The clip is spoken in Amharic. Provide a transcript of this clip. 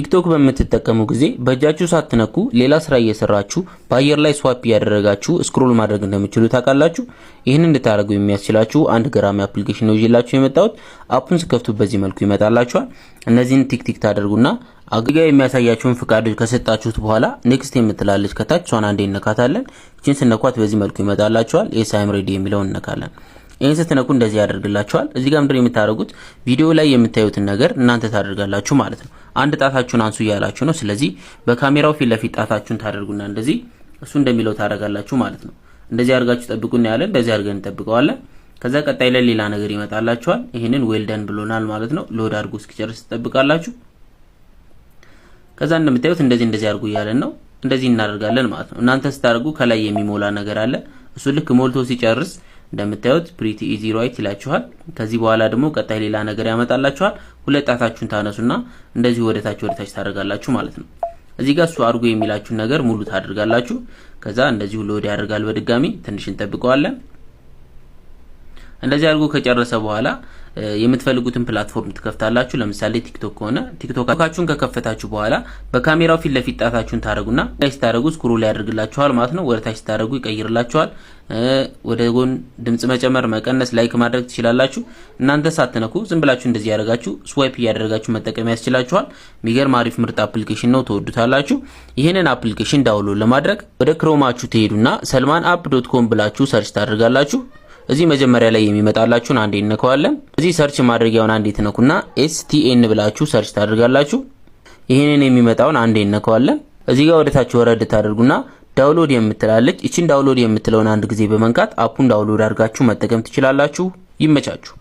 ቲክቶክ በምትጠቀሙ ጊዜ በእጃችሁ ሳትነኩ ሌላ ስራ እየሰራችሁ በአየር ላይ ስዋፕ ያደረጋችሁ ስክሮል ማድረግ እንደምትችሉ ታውቃላችሁ። ይህን እንድታደርጉ የሚያስችላችሁ አንድ ገራሚ አፕሊኬሽን ነው ይዤላችሁ የመጣሁት። አፑን ስከፍቱ በዚህ መልኩ ይመጣላችኋል። እነዚህን ቲክ ታደርጉና አግጋ የሚያሳያችሁን ፍቃድ ከሰጣችሁት በኋላ ኔክስት የምትላለች ከታች ሷን አንዴ እንነካታለን። እቺን ስነኳት በዚህ መልኩ ይመጣላችኋል። ኤስ አይም ሬዲ የሚለውን እንነካለን። ይሄን ስትነኩ እንደዚህ ያደርግላችኋል። እዚህ ጋር ምንድነው የምታደርጉት? ቪዲዮ ላይ የምታዩትን ነገር እናንተ ታደርጋላችሁ ማለት ነው። አንድ ጣታችሁን አንሱ እያላችሁ ነው። ስለዚህ በካሜራው ፊት ለፊት ጣታችሁን ታደርጉና እንደዚህ እሱ እንደሚለው ታደርጋላችሁ ማለት ነው። እንደዚህ አድርጋችሁ ጠብቁና ያለ እንደዚህ አድርገን እንጠብቀዋለን። ከዛ ቀጣይ ላይ ሌላ ነገር ይመጣላችኋል። ይሄንን ዌልደን ብሎናል ማለት ነው። ሎድ አድርጎ እስኪጨርስ ትጠብቃላችሁ። ከዛ እንደምታዩት እንደዚህ አድርጉ እያለን ነው። እንደዚህ እናደርጋለን ማለት ነው። እናንተ ስታደርጉ ከላይ የሚሞላ ነገር አለ። እሱ ልክ ሞልቶ ሲጨርስ እንደምታዩት ፕሪቲ ኢዚ ራይት ይላችኋል። ከዚህ በኋላ ደግሞ ቀጣይ ሌላ ነገር ያመጣላችኋል። ሁለት ጣታችሁን ታነሱና እንደዚህ ወደታች ታደርጋላችሁ ማለት ነው። እዚህ ጋር እሱ አድርጎ የሚላችሁ ነገር ሙሉ ታደርጋላችሁ። ከዛ እንደዚህ ሎድ ያደርጋል። በድጋሚ ትንሽ እንጠብቀዋለን። እንደዚህ አድርጎ ከጨረሰ በኋላ የምትፈልጉትን ፕላትፎርም ትከፍታላችሁ። ለምሳሌ ቲክቶክ ከሆነ ቲክቶካችሁን ከከፈታችሁ በኋላ በካሜራው ፊት ለፊት ጣታችሁን ታደርጉና ላይ ስታደርጉ ስክሮል ያደርግላችኋል ማለት ነው። ወደታች ስታደርጉ ይቀይርላችኋል። ወደ ጎን ድምጽ መጨመር፣ መቀነስ፣ ላይክ ማድረግ ትችላላችሁ። እናንተ ሳትነኩ ዝም ብላችሁ እንደዚህ ያደርጋችሁ ስዋይፕ እያደረጋችሁ መጠቀም ያስችላችኋል። ሚገርም አሪፍ ምርጥ አፕሊኬሽን ነው። ተወዱታላችሁ። ይሄንን አፕሊኬሽን ዳውንሎድ ለማድረግ ወደ ክሮማችሁ ትሄዱና salmanapp.com ብላችሁ ሰርች ታደርጋላችሁ። እዚህ መጀመሪያ ላይ የሚመጣላችሁን አንዴ እንነካዋለን። እዚህ ሰርች ማድረጊያውን አንዴ ትነኩና STN ብላችሁ ሰርች ታደርጋላችሁ። ይሄንን የሚመጣውን አንዴ እንነካዋለን። እዚህ ጋር ወደታች ወረድ ታደርጉና ዳውንሎድ የምትላለች እቺን ዳውንሎድ የምትለውን አንድ ጊዜ በመንካት አፑን ዳውንሎድ አድርጋችሁ መጠቀም ትችላላችሁ። ይመቻችሁ።